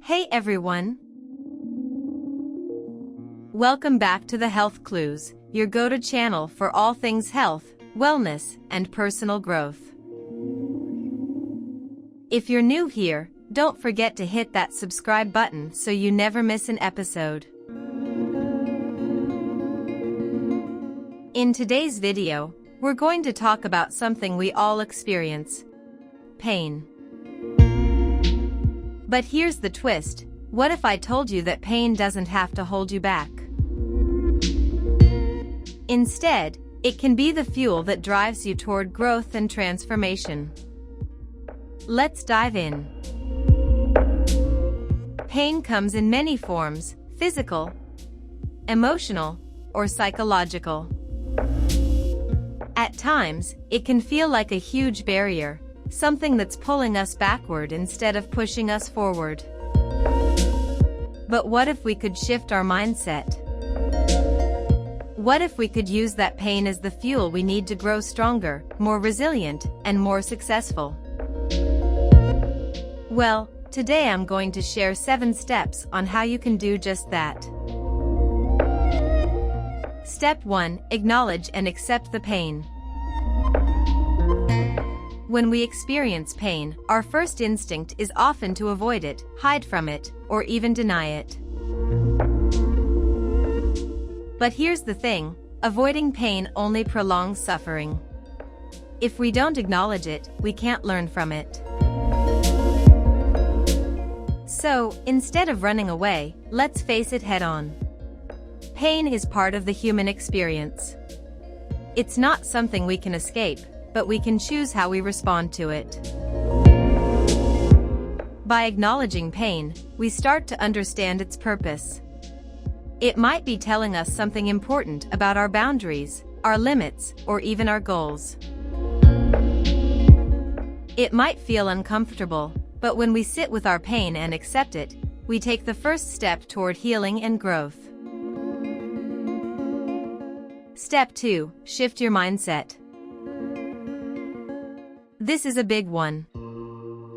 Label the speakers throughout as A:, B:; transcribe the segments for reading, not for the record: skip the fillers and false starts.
A: Hey everyone! Welcome back to the Health Clues, your go-to channel for all things health, wellness, and personal growth. If you're new here, don't forget to hit that subscribe button so you never miss an episode. In today's video, we're going to talk about something we all experience: pain. But here's the twist: what if I told you that pain doesn't have to hold you back? Instead, it can be the fuel that drives you toward growth and transformation. Let's dive in. Pain comes in many forms: physical, emotional, or psychological. At times, it can feel like a huge barrier, something that's pulling us backward instead of pushing us forward. But what if we could shift our mindset? What if we could use that pain as the fuel we need to grow stronger, more resilient, and more successful? Well, today I'm going to share 7 steps on how you can do just that. Step 1: acknowledge and accept the pain. When we experience pain, our first instinct is often to avoid it, hide from it, or even deny it. But here's the thing: avoiding pain only prolongs suffering. If we don't acknowledge it, we can't learn from it. So, instead of running away, let's face it head-on. Pain is part of the human experience. It's not something we can escape, but we can choose how we respond to it. By acknowledging pain, we start to understand its purpose. It might be telling us something important about our boundaries, our limits, or even our goals. It might feel uncomfortable, but when we sit with our pain and accept it, we take the first step toward healing and growth. Step 2: shift your mindset. This is a big one.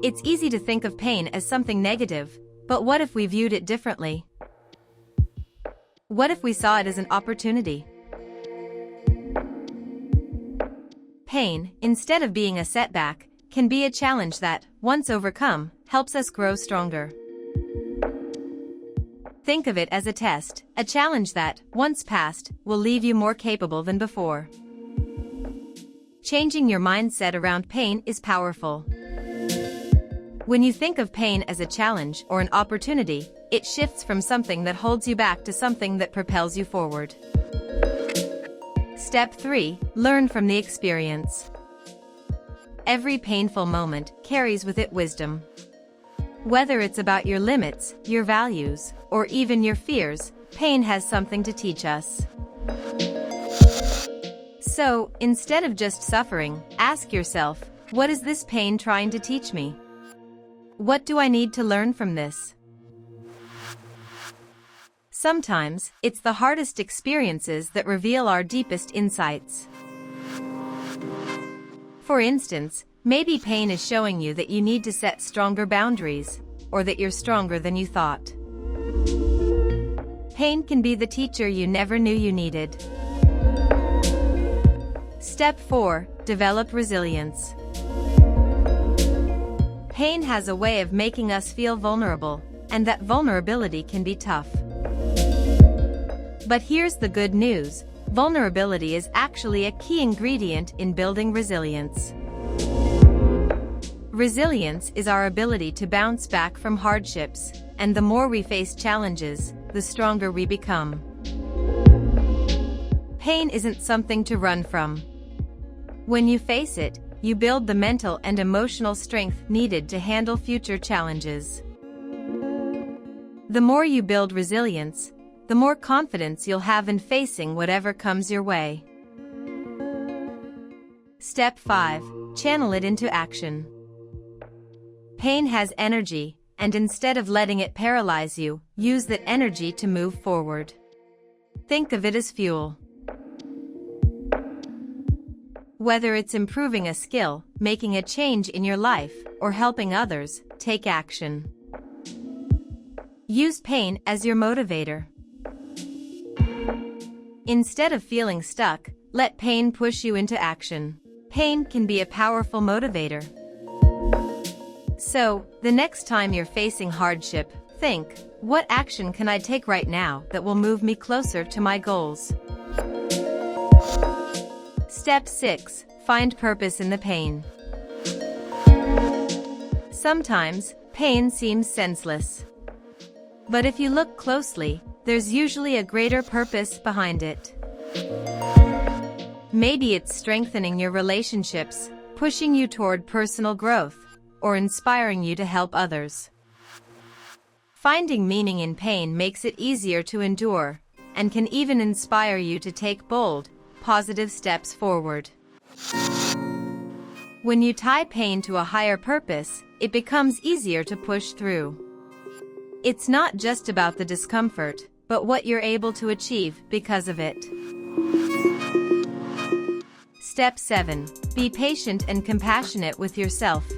A: It's easy to think of pain as something negative, but what if we viewed it differently? What if we saw it as an opportunity? Pain, instead of being a setback, can be a challenge that, once overcome, helps us grow stronger. Think of it as a test, a challenge that, once passed, will leave you more capable than before. Changing your mindset around pain is powerful. When you think of pain as a challenge or an opportunity, it shifts from something that holds you back to something that propels you forward. Step 3: learn from the experience. Every painful moment carries with it wisdom. Whether it's about your limits, your values, or even your fears, pain has something to teach us. So, instead of just suffering, ask yourself, what is this pain trying to teach me? What do I need to learn from this? Sometimes, it's the hardest experiences that reveal our deepest insights. For instance, maybe pain is showing you that you need to set stronger boundaries, or that you're stronger than you thought. Pain can be the teacher you never knew you needed. Step 4: develop resilience. Pain has a way of making us feel vulnerable, and that vulnerability can be tough. But here's the good news: vulnerability is actually a key ingredient in building resilience. Resilience is our ability to bounce back from hardships, and the more we face challenges, the stronger we become. Pain isn't something to run from. When you face it, you build the mental and emotional strength needed to handle future challenges. The more you build resilience, the more confidence you'll have in facing whatever comes your way. Step 5: channel it into action. Pain has energy, and instead of letting it paralyze you, use that energy to move forward. Think of it as fuel. Whether it's improving a skill, making a change in your life, or helping others, take action. Use pain as your motivator. Instead of feeling stuck, let pain push you into action. Pain can be a powerful motivator. So, the next time you're facing hardship, think, what action can I take right now that will move me closer to my goals? Step 6. Find purpose in the pain. Sometimes, pain seems senseless. But if you look closely, there's usually a greater purpose behind it. Maybe it's strengthening your relationships, pushing you toward personal growth, or inspiring you to help others. Finding meaning in pain makes it easier to endure, and can even inspire you to take bold, positive steps forward. When you tie pain to a higher purpose, it becomes easier to push through. It's not just about the discomfort, but what you're able to achieve because of it. Step 7. Be patient and compassionate with yourself.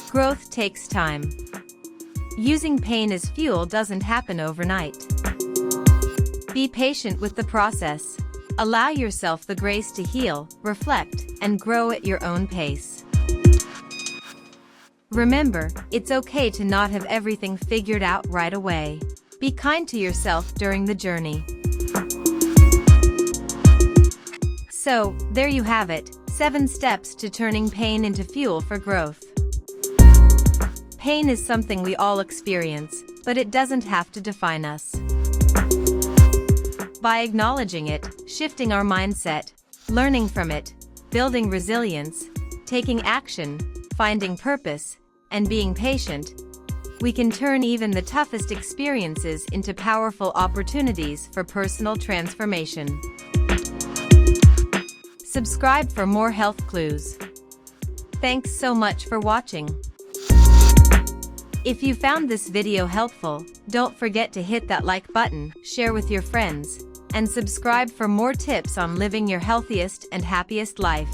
A: Growth takes time. Using pain as fuel doesn't happen overnight. Be patient with the process. Allow yourself the grace to heal, reflect, and grow at your own pace. Remember, it's okay to not have everything figured out right away. Be kind to yourself during the journey. So, there you have it, 7 steps to turning pain into fuel for growth. Pain is something we all experience, but it doesn't have to define us. By acknowledging it, shifting our mindset, learning from it, building resilience, taking action, finding purpose, and being patient, we can turn even the toughest experiences into powerful opportunities for personal transformation. Subscribe for more health clues. Thanks so much for watching. If you found this video helpful, don't forget to hit that like button, share with your friends, and subscribe for more tips on living your healthiest and happiest life.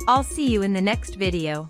A: I'll see you in the next video.